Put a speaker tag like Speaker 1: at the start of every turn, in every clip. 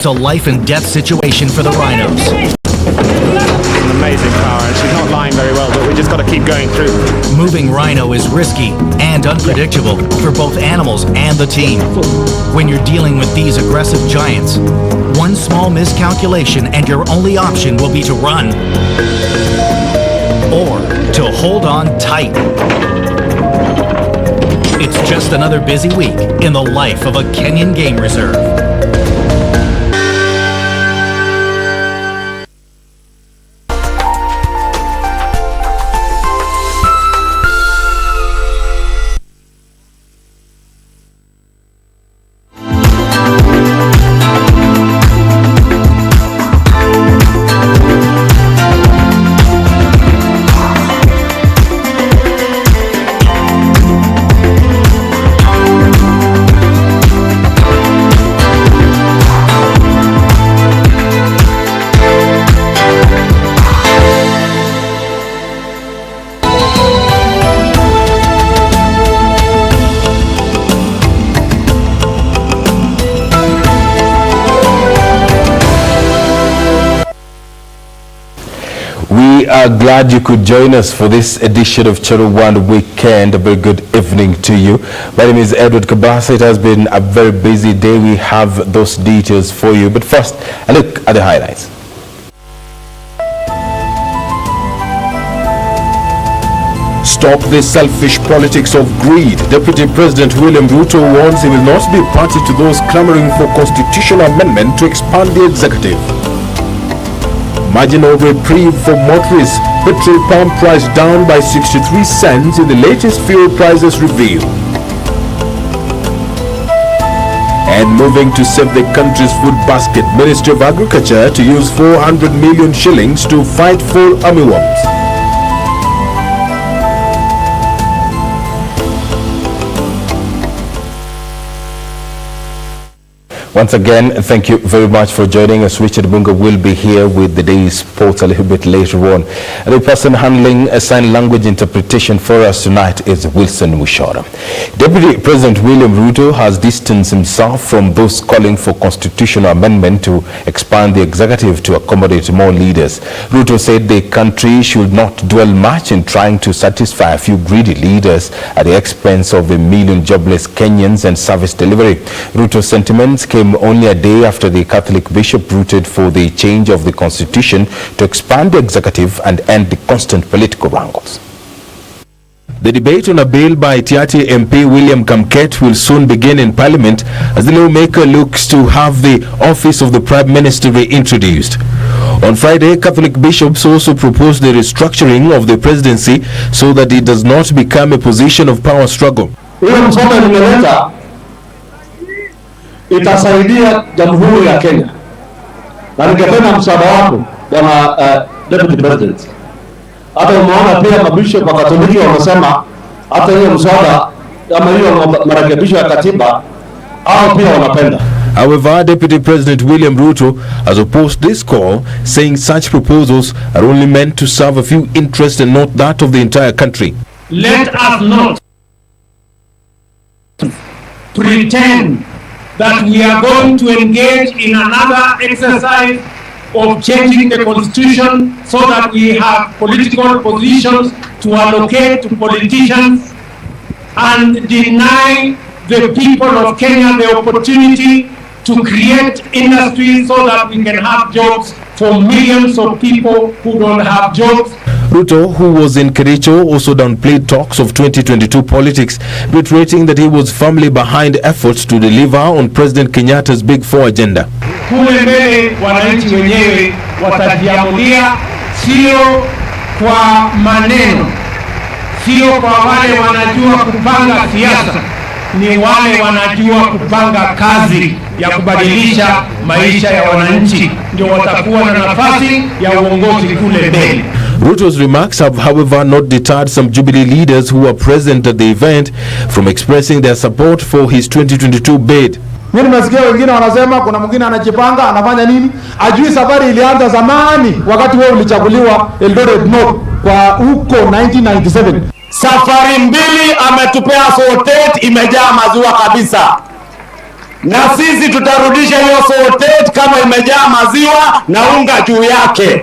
Speaker 1: It's a life and death situation for the rhinos.
Speaker 2: An amazing power, and she's not lying very well, but we just got to keep going through.
Speaker 1: Moving rhino is risky and unpredictable for both animals and the team. When you're dealing with these aggressive giants, one small miscalculation and your only option will be to run or to hold on tight. It's just another busy week in the life of a Kenyan game reserve.
Speaker 3: We are glad you could join us for this edition of Channel One Weekend. A very good evening to you. My name is Edward Kabasa. It has been a very busy day. We have those details for you. But first, a look at the highlights. Stop the selfish politics of greed. Deputy President William Ruto warns he will not be party to those clamoring for constitutional amendment to expand the executive. Marginal reprieve for motorists. Petrol pump price down by 63 cents in the latest fuel prices review. And moving to save the country's food basket, Ministry of Agriculture to use 400 million shillings to fight fall armyworms. Once again, thank you very much for joining us. Richard Bunga will be here with the day's sports a little bit later on. And the person handling a sign language interpretation for us tonight is Wilson Mushora. Deputy President William Ruto has distanced himself from those calling for constitutional amendment to expand the executive to accommodate more leaders. Ruto said the country should not dwell much in trying to satisfy a few greedy leaders at the expense of a million jobless Kenyans and service delivery. Ruto's sentiments came only a day after the Catholic bishop voted for the change of the constitution to expand the executive and end the constant political wrangles. The debate on a bill by Tiaty MP William Kamket will soon begin in Parliament as the lawmaker looks to have the office of the Prime Minister reintroduced. On Friday, Catholic bishops also proposed the restructuring of the presidency so that it does not become a position of power struggle.
Speaker 4: Itasaidia Jamhuri ya Kenya. Na ningependa msaada wako bwana Deputy President. Hata umeona pia mabishop wa Katoliki wanasema hata hiyo msaada kama hiyo marekebisho ya katiba hao pia wanapenda.
Speaker 3: However, Deputy President William Ruto has opposed this call, saying such proposals are only meant to serve a few interests and not that of the entire country.
Speaker 5: Let us not pretend that we are going to engage in another exercise of changing the constitution so that we have political positions to allocate to politicians and deny the people of Kenya the opportunity to create industries so that we can have jobs for millions of people who don't have jobs.
Speaker 3: Ruto, who was in Kericho, also downplayed talks of 2022 politics, reiterating that he was firmly behind efforts to deliver on President Kenyatta's Big Four agenda.
Speaker 5: Kule mbele wananchi wenyewe watajiamulia, sio kwa maneno, sio kwa wale wanajua kupanga siasa, ni wale wanajua kupanga kazi ya kubadilisha maisha ya wananchi, ndio watakuwa na nafasi ya uongozi kule mbele.
Speaker 3: Ruto's remarks have, however, not deterred some Jubilee leaders who were present at the event from expressing their support for his 2022 bid.
Speaker 4: Mimi nimesikia wengine wanasema kuna mwingine anajipanga anafanya nini? Ajui safari ilianza zamani wakati wewe ulichaguliwa Eldoret North kwa huko 1997.
Speaker 6: Safari mbili ametupea sotet imejaa maziwa kabisa. na sisi tutarudisha hiyo sorted kama imejaa maziwa na unga juu yake.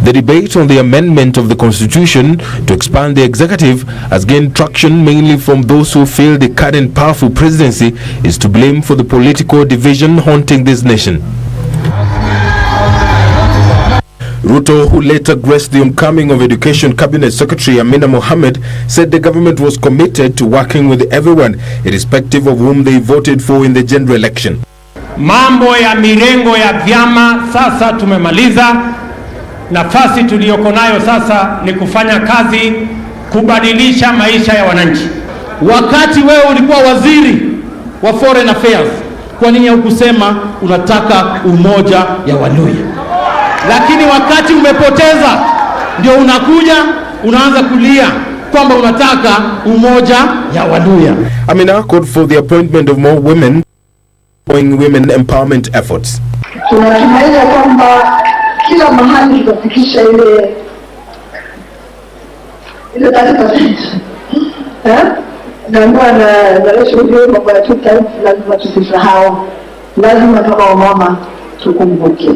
Speaker 3: The debate on the amendment of the constitution to expand the executive has gained traction mainly from those who feel the current powerful presidency is to blame for the political division haunting this nation. Ruto, who later graced the homecoming of Education Cabinet Secretary Amina Mohammed, said the government was committed to working with everyone, irrespective of whom they voted for in the general election.
Speaker 5: Mambo ya mirengo ya vyama sasa tumemaliza. Nafasi tuliyoko nayo sasa ni kufanya kazi kubadilisha maisha ya wananchi.
Speaker 4: Wakati wewe ulikuwa waziri wa Foreign Affairs, kwa nini hukusema unataka umoja ya Waluhya? Lakini wakati umepoteza ndio unakuja unaanza kulia kwamba unataka umoja ya Waluhya.
Speaker 3: Amina called for the appointment of more women following women empowerment efforts.
Speaker 7: Tunatumaini kwamba kila mahali tutafikisha ile 30%. Na ndio ndio mambo ya tutaifu lazima tusisahau. Lazima kama wamama tukumbuke.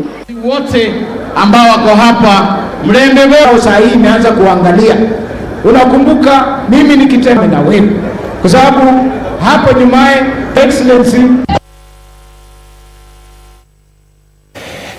Speaker 5: Wote ambao wako hapa mlembe wao sasa hii imeanza kuangalia. Unakumbuka mimi nikitema na wewe. Kwa sababu hapo nyumae excellency.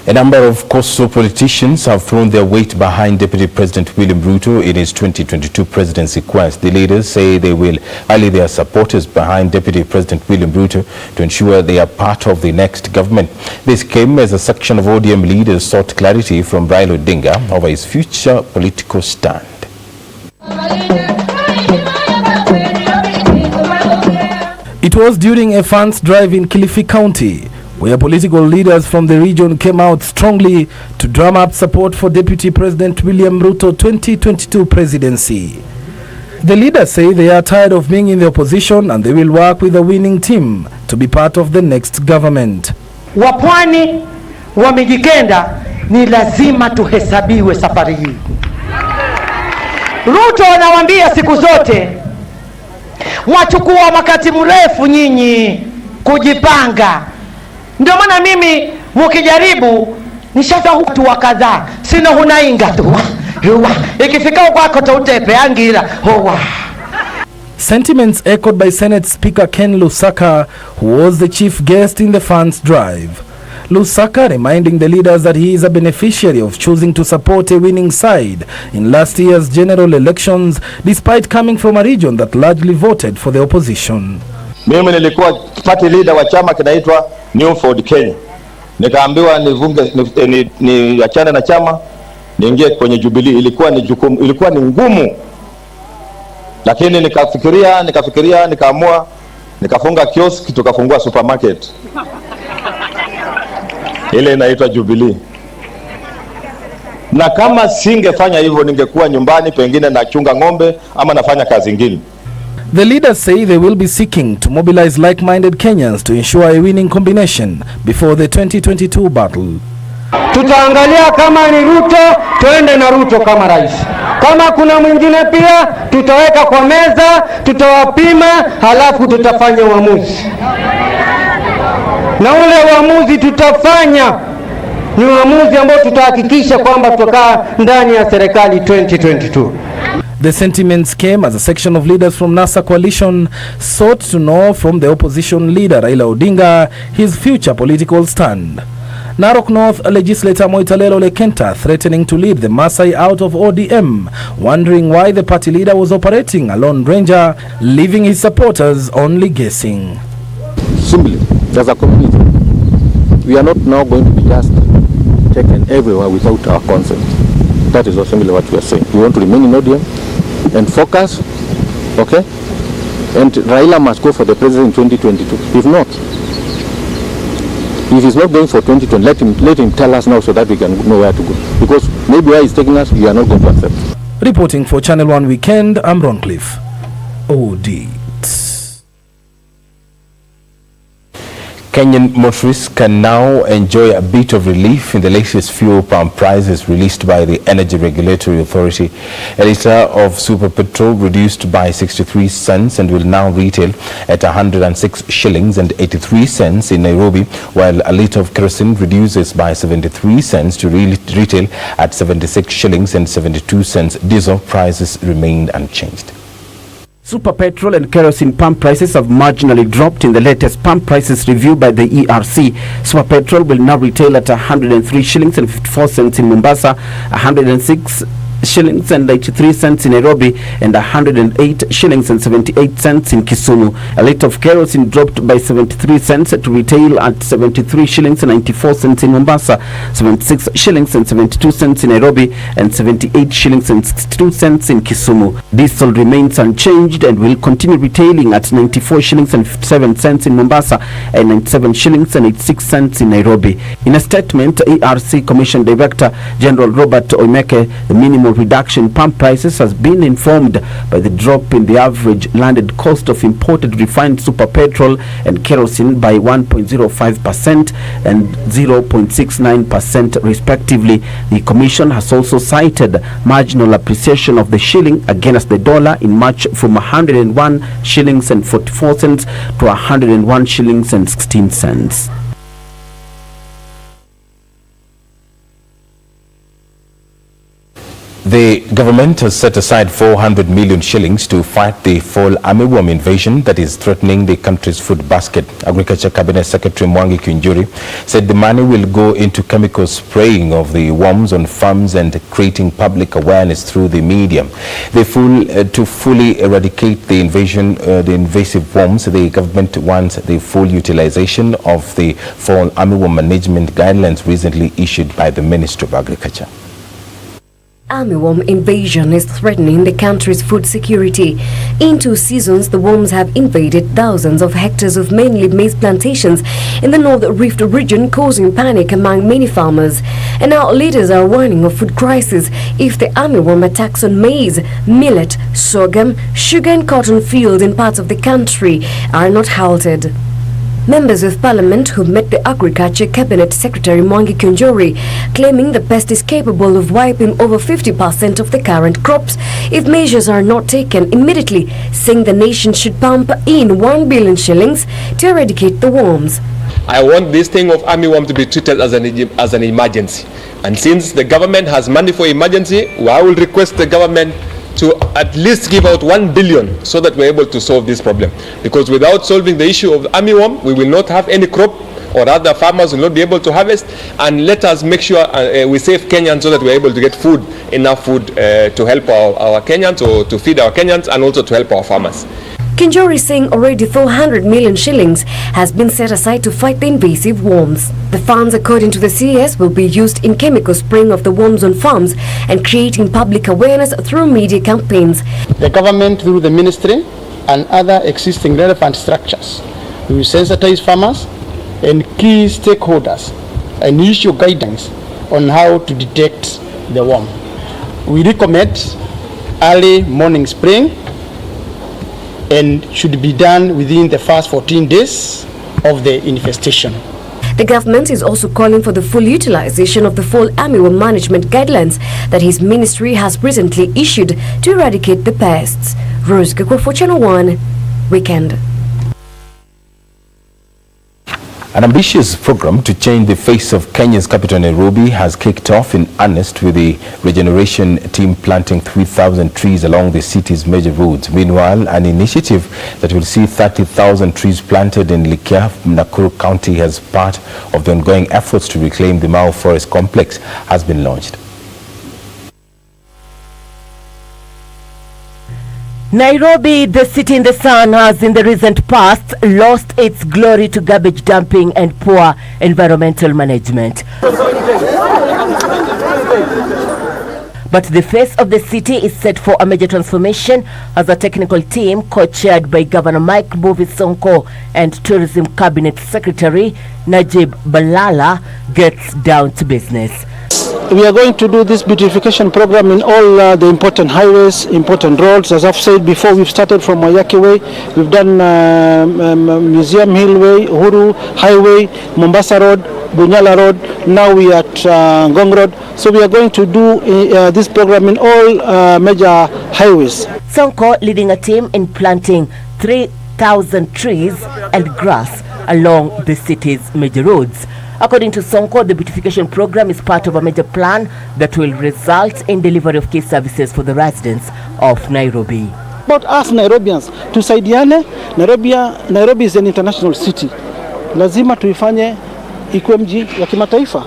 Speaker 3: A number of coastal politicians have thrown their weight behind Deputy President William Ruto in his 2022 presidency quest. The leaders say they will rally their supporters behind Deputy President William Ruto to ensure they are part of the next government. This came as a section of ODM leaders sought clarity from Raila Odinga over his future political stand.
Speaker 8: It was during a funds drive in Kilifi County where political leaders from the region came out strongly to drum up support for Deputy President William Ruto 2022 presidency. The leaders say they are tired of being in the opposition and they will work with the winning team to be part of the next government.
Speaker 9: Wapwani wa Mijikenda ni lazima tuhesabiwe safari hii. Ruto anawaambia siku zote mwachukua wakati mrefu nyinyi kujipanga. Ndio maana mimi mukijaribu nishaza hutu wakadhaa sina hunainga tu ikifika kwako tautepe angira hoa.
Speaker 8: Sentiments echoed by Senate Speaker Ken Lusaka, who was the chief guest in the funds drive. Lusaka reminding the leaders that he is a beneficiary of choosing to support a winning side in last year's general elections despite coming from a region that largely voted for the opposition.
Speaker 10: Mimi nilikuwa party leader wa chama kinaitwa New Ford Kenya. Nikaambiwa niachane na chama niingie kwenye Jubilee. Ilikuwa ni ngumu. Lakini nikafikiria nikaamua nikafunga kiosk tukafungua supermarket. Ile inaitwa Jubilee. Na kama singefanya hivyo ningekuwa nyumbani pengine nachunga ng'ombe ama nafanya kazi nyingine.
Speaker 8: The leaders say they will be seeking to mobilize like-minded Kenyans to ensure a winning combination before the 2022 battle.
Speaker 9: Tutaangalia kama ni Ruto, tuende na Ruto kama rais. Kama kuna mwingine pia, tutaweka kwa meza, tutawapima, halafu tutafanya uamuzi. Na ule uamuzi tutafanya ni uamuzi ambao tutahakikisha kwamba tutakaa ndani ya serikali 2022.
Speaker 8: The sentiments came as a section of leaders from NASA coalition sought to know from the opposition leader Raila Odinga his future political stand. Narok North legislator Moitalelo Lekenta threatening to lead the Maasai out of ODM, wondering why the party leader was operating a lone ranger, leaving his supporters only guessing.
Speaker 11: Simply, as a community, we are not now going to be just taken everywhere without our consent. That is simply what we are saying. We want to remain in ODM and focus, okay? And Raila must go for the president in 2022. If not, if he's not going for 2020, let him tell us now so that we can know where to go. Because maybe where he's taking us, we are not going to accept.
Speaker 8: Reporting for Channel 1 Weekend, I'm Roncliffe. OD.
Speaker 3: Kenyan motorists can now enjoy a bit of relief in the latest fuel pump prices released by the Energy Regulatory Authority. A litre of super petrol reduced by 63 cents and will now retail at 106 shillings and 83 cents in Nairobi, while a litre of kerosene reduces by 73 cents to retail at 76 shillings and 72 cents. Diesel prices remained unchanged.
Speaker 12: Super petrol and kerosene pump prices have marginally dropped in the latest pump prices review by the ERC. Super petrol will now retail at 103 shillings and 54 cents in Mombasa, 106 shillings and 83 cents in Nairobi, and 108 shillings and 78 cents in Kisumu. A litre of kerosene dropped by 73 cents to retail at 73 shillings and 94 cents in Mombasa, 76 shillings and 72 cents in Nairobi, and 78 shillings and 62 cents in Kisumu. Diesel remains unchanged and will continue retailing at 94 shillings and 57 cents in Mombasa and 97 shillings and 86 cents in Nairobi. In a statement, ERC Commission Director General Robert Oimeke, the minimum reduction in pump prices has been informed by the drop in the average landed cost of imported refined super petrol and kerosene by 1.05% and 0.69% respectively. The Commission has also cited marginal appreciation of the shilling against the dollar in March from 101 shillings and 44 cents to 101 shillings and 16 cents.
Speaker 3: The government has set aside 400 million shillings to fight the fall armyworm invasion that is threatening the country's food basket. Agriculture Cabinet Secretary Mwangi Kinjuri said the money will go into chemical spraying of the worms on farms and creating public awareness through the media. To fully eradicate the invasive worms, the government wants the full utilization of the fall armyworm management guidelines recently issued by the Ministry of Agriculture.
Speaker 13: Armyworm invasion is threatening the country's food security. In 2 seasons, the worms have invaded thousands of hectares of mainly maize plantations in the North Rift region, causing panic among many farmers. And now leaders are warning of food crisis if the armyworm attacks on maize, millet, sorghum, sugar and cotton fields in parts of the country are not halted. Members of Parliament who met the Agriculture Cabinet Secretary Mwangi Kinjuri claiming the pest is capable of wiping over 50% of the current crops if measures are not taken immediately, saying the nation should pump in 1 billion shillings to eradicate the worms.
Speaker 14: I want this thing of armyworm to be treated as an emergency. And since the government has money for emergency, I will request the government to at least give out 1 billion so that we're able to solve this problem. Because without solving the issue of armyworm, we will not have any crop, or other farmers will not be able to harvest. And let us make sure we save Kenyans so that we're able to get food, enough food to help our Kenyans, or to feed our Kenyans, and also to help our farmers.
Speaker 13: Kinjuri saying already 400 million shillings has been set aside to fight the invasive worms. The funds, according to the CAS, will be used in chemical spraying of the worms on farms and creating public awareness through media campaigns.
Speaker 15: The government, through the ministry and other existing relevant structures, will sensitize farmers and key stakeholders and issue guidance on how to detect the worm. We recommend early morning spraying and should be done within the first 14 days of the infestation.
Speaker 13: The government is also calling for the full utilization of the fall armyworm management guidelines that his ministry has recently issued to eradicate the pests. Rose Gakwa for Channel 1 Weekend.
Speaker 3: An ambitious program to change the face of Kenya's capital Nairobi has kicked off in earnest, with the regeneration team planting 3,000 trees along the city's major roads. Meanwhile, an initiative that will see 30,000 trees planted in Likia, Nakuru County as part of the ongoing efforts to reclaim the Mau Forest Complex has been launched.
Speaker 16: Nairobi, the city in the sun, has in the recent past lost its glory to garbage dumping and poor environmental management. But the face of the city is set for a major transformation as a technical team co-chaired by Governor Mike Mbuvi Sonko and Tourism Cabinet Secretary Najib Balala gets down to business.
Speaker 17: we are going to do this beautification program in all the important highways, important roads. As I've said before, we've started from Wayaki Way, we've done Museum Hill Way, Uhuru Highway, Mombasa Road, Bunyala Road. Now we are at Ngong Road. So we are going to do this program in all major highways.
Speaker 16: Sonko leading a team in planting 3,000 trees and grass along the city's major roads. According to Sonko, the beautification program is part of a major plan that will result in delivery of key services for the residents of Nairobi.
Speaker 17: About us Nairobians, tusaidiane. Nairobi is an international city. Lazima tuifanye ikuwe mji ya kimataifa.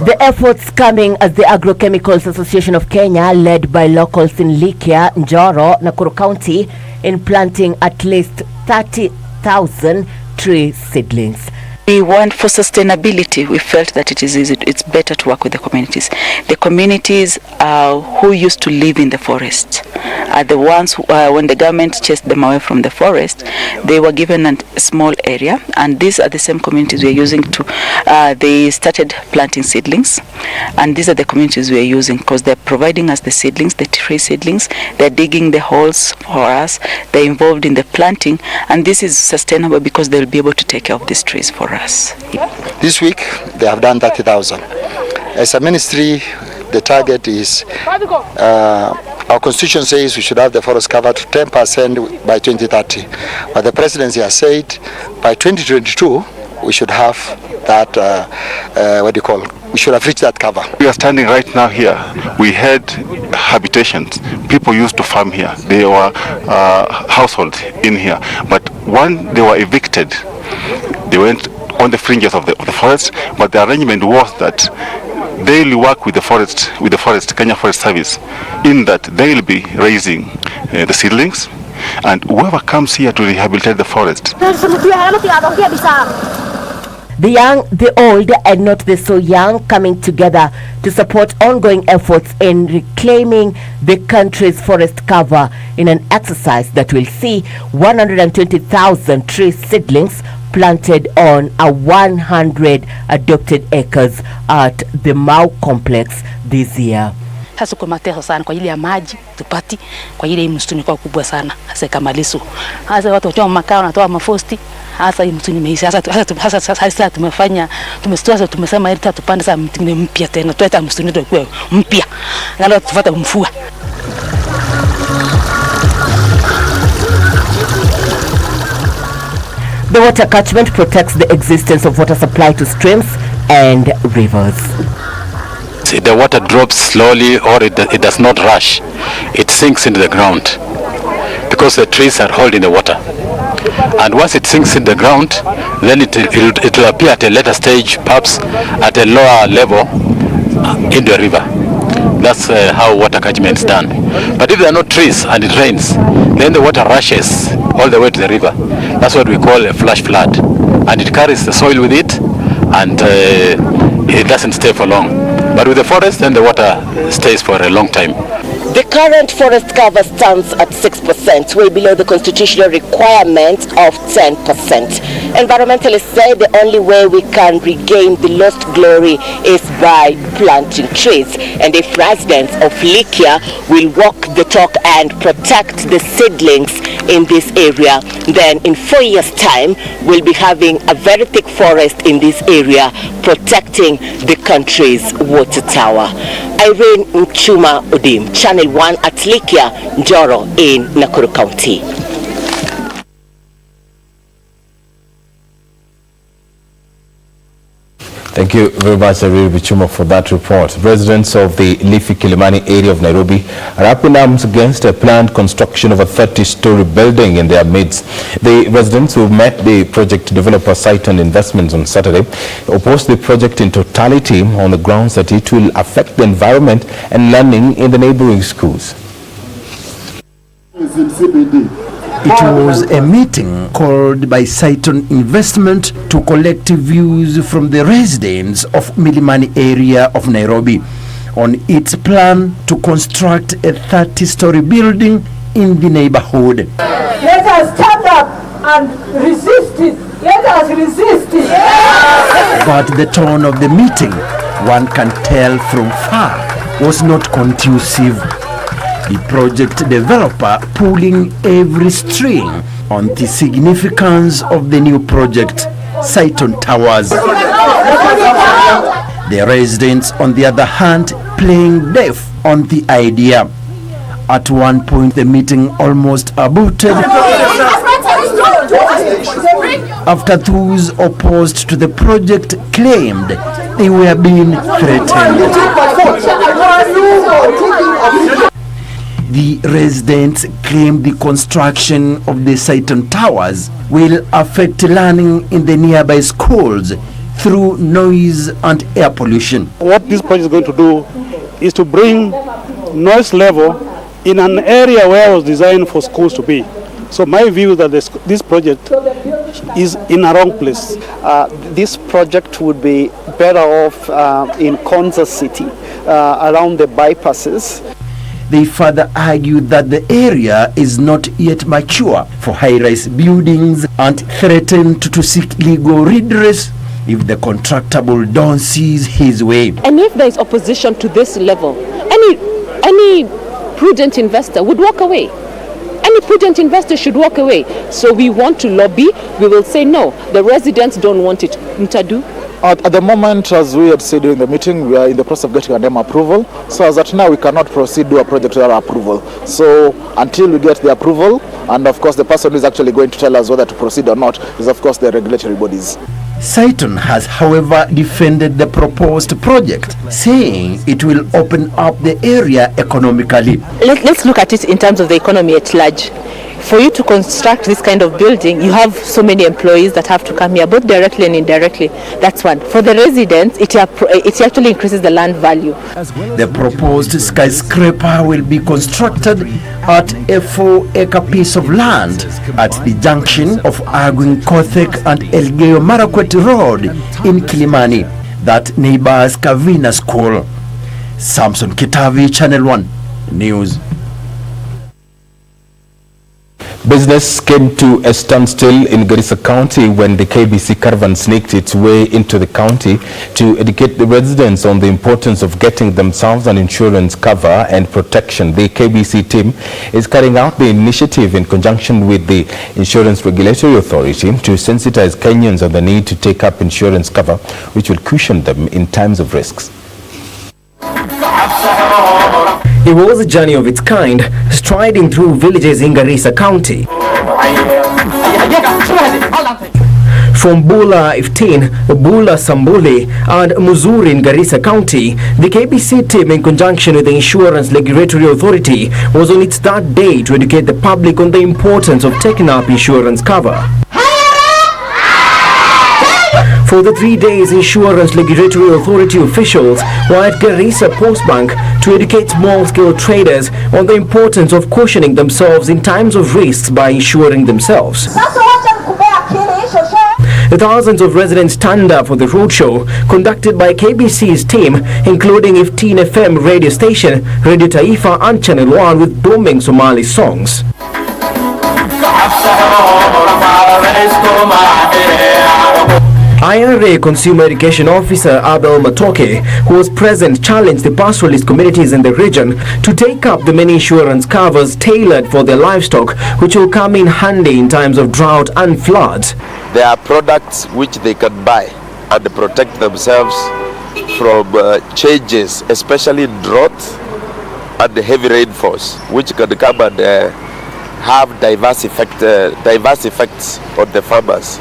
Speaker 16: The efforts coming as the Agrochemicals Association of Kenya, led by locals in Laikipia, Njoro, Nakuru County, in planting at least 30,000 tree seedlings.
Speaker 18: We want for sustainability. We felt that it's better to work with the communities. The communities who used to live in the forest are the ones who, when the government chased them away from the forest, they were given a small area, and these are the same communities we are using to, they started planting seedlings, and these are the communities we are using because they're providing us the seedlings, the tree seedlings, they're digging the holes for us, they're involved in the planting, and this is sustainable because they'll be able to take care of these trees for us.
Speaker 19: This week they have done 30,000. As a ministry, the target is our constitution says we should have the forest covered to 10% by 2030, but the presidency has said by 2022 we should have that we should have reached that cover.
Speaker 20: We are standing right now here. We had habitations. People used to farm here. They were households in here, but when they were evicted, they went on the fringes of the forest, but the arrangement was that they'll work with the forest, Kenya Forest Service, in that they'll be raising the seedlings, and whoever comes here to rehabilitate the forest.
Speaker 16: The young, the old, and not the so young coming together to support ongoing efforts in reclaiming the country's forest cover in an exercise that will see 120,000 tree seedlings planted on 100 adopted acres at the Mau complex this year.
Speaker 21: Sasa kwa mateso sana kwa ajili ya maji tupati, kwa ajili ya msituni kwa kubwa sana hasa kama Lisu. Hasa watu wachoma makao na toa mafosti, hasa hii msituni imeisha. Sasa tumefanya tumesema ili tupande sasa mti mpya tena, tueta msituni tukue mpya. Ngalo tufuata mfua.
Speaker 16: The water catchment protects the existence of water supply to streams and rivers.
Speaker 22: The water drops slowly, or it does not rush. It sinks into the ground because the trees are holding the water. And once it sinks in the ground, then it will appear at a later stage, perhaps at a lower level in the river. That's how water catchment is done. But if there are no trees and it rains, then the water rushes all the way to the river. That's what we call a flash flood. And it carries the soil with it, and it doesn't stay for long. But with the forest, then the water stays for a long time.
Speaker 16: The current forest cover stands at 6%, way below the constitutional requirement of 10%. Environmentalists say the only way we can regain the lost glory is by planting trees. And if residents of Laikipia will walk the talk and protect the seedlings in this area, then in 4 years' time, we'll be having a very thick forest in this area, protecting the country's water tower. Irene Mchuma Odim, Channel 1 at Laikipia, Njoro in Nakuru County.
Speaker 3: Thank you very much, Irene Mchuma, for that report. Residents of the Leafy Kilimani area of Nairobi are up in arms against a planned construction of a 30-story building in their midst. The residents who met the project developer Saiton Investments on Saturday opposed the project in totality on the grounds that it will affect the environment and learning in the neighboring schools.
Speaker 23: It was a meeting called by Saiton Investment to collect views from the residents of Milimani area of Nairobi on its plan to construct a 30-story building in the neighborhood.
Speaker 24: Let us stand up and resist it
Speaker 7: Let us resist it.
Speaker 23: But the tone of the meeting, one can tell from far, was not conducive. The project developer pulling every string on the significance of the new project, Saiton Towers. The residents, on the other hand, playing deaf on the idea. At one point, the meeting almost aborted after those opposed to the project claimed they were being threatened. The residents claim the construction of the Saiton Towers will affect learning in the nearby schools through noise and air pollution.
Speaker 1: What this project is going to do is to bring noise level in an area where it was designed for schools to be. So my view is that this project is in a wrong place.
Speaker 2: This project would be better off in Kansas City, around the bypasses.
Speaker 23: They further argued that the area is not yet mature for high-rise buildings and threatened to seek legal redress if the contractor don't seize his way.
Speaker 6: And if there is opposition to this level, any prudent investor would walk away. Any prudent investor should walk away. So we want to lobby. We will say no. The residents don't want it. Mtadu?
Speaker 24: At the moment, as we had said during the meeting, we are in the process of getting a dam approval. So as at now, we cannot proceed to a project without approval. So until we get the approval, and of course the person who is actually going to tell us whether to proceed or not is of course the regulatory bodies.
Speaker 23: Saiton has, however, defended the proposed project, saying it will open up the area economically.
Speaker 6: Let's look at it in terms of the economy at large. For you to construct this kind of building, you have so many employees that have to come here, both directly and indirectly. That's one. For the residents, it actually increases the land value.
Speaker 23: The proposed skyscraper will be constructed at a 4-acre piece of land at the junction of Agwin Kothek and Elgeyo Marakwet Road in Kilimani that neighbors Kavina School. Samson Kitavi, Channel 1 News.
Speaker 3: Business came to a standstill in Garissa County when the KBC caravan sneaked its way into the county to educate the residents on the importance of getting themselves an insurance cover and protection. The KBC team is carrying out the initiative in conjunction with the Insurance Regulatory Authority to sensitize Kenyans on the need to take up insurance cover, which will cushion them in times of risks.
Speaker 25: It was a journey of its kind, striding through villages in Garissa County. From Bula Iftin, Bula Sambuli and Muzuri in Garissa County, the KBC team in conjunction with the Insurance Regulatory Authority was on its third day to educate the public on the importance of taking up insurance cover. For the 3 days, Insurance Regulatory Authority officials were at Garissa Post Bank to educate small-scale traders on the importance of cushioning themselves in times of risks by insuring themselves. Thousands of residents turned up for the roadshow conducted by KBC's team, including Iftin FM radio station, Radio Taifa and Channel 1 with booming Somali songs. IRA Consumer Education Officer Abel Matoke, who was present, challenged the pastoralist communities in the region to take up the many insurance covers tailored for their livestock, which will come in handy in times of drought and floods.
Speaker 26: There are products which they can buy and protect themselves from changes, especially drought and heavy rainfalls, which can come and have diverse effects on the farmers.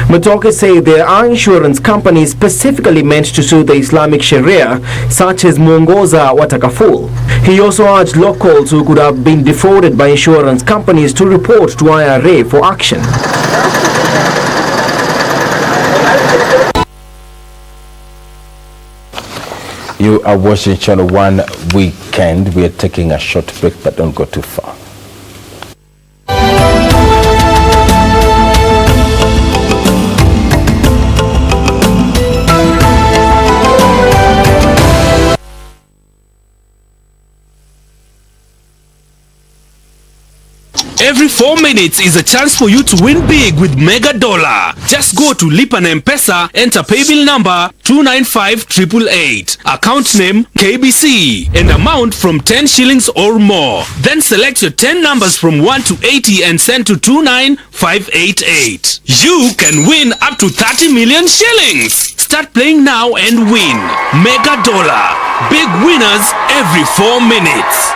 Speaker 25: Matoke say there are insurance companies specifically meant to sue the Islamic Sharia, such as Mwongoza Watakaful. He also urged locals who could have been defrauded by insurance companies to report to IRA for action.
Speaker 3: You are watching Channel 1 Weekend. We are taking a short break, but don't go too far.
Speaker 4: every 4 minutes is a chance for you to win big with Mega Dollar. Just go to Lipa na M-Pesa, enter paybill number 295888, account name KBC, and amount from 10 shillings or more. Then select your 10 numbers from 1 to 80 and send to 29588. You can win up to 30 million shillings. Start playing now and win. Mega Dollar. Big winners every 4 minutes.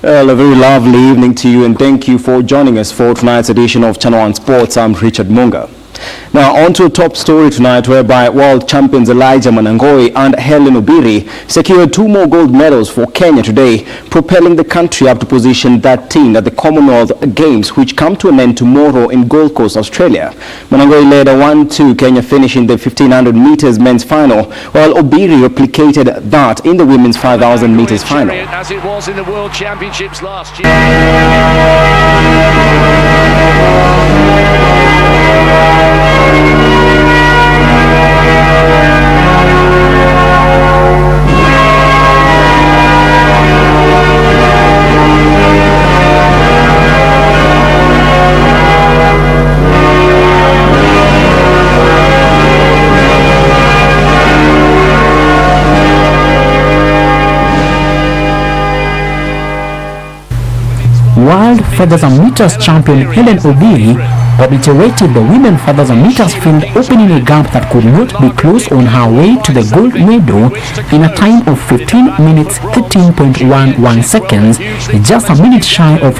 Speaker 5: Well, a very lovely evening to you, and thank you for joining us for tonight's edition of Channel 1 Sports. I'm Richard Munga. Now, on to a top story tonight, whereby world champions Elijah Manangoi and Helen Obiri secured 2 more gold medals for Kenya today, propelling the country up to position 13 at the Commonwealth Games, which come to an end tomorrow in Gold Coast, Australia. Manangoi led a 1-2 Kenya finish in the 1500 meters men's final, while Obiri replicated that in the women's 5000 meters final.
Speaker 8: As it was in the World Championships last year.
Speaker 9: World Feathers and Meters champion Helen Obiri obliterated the women feathers and meters field, opening a gap that could not be closed on her way to the gold medal in a time of 15 minutes 13.11 seconds, just a minute shy of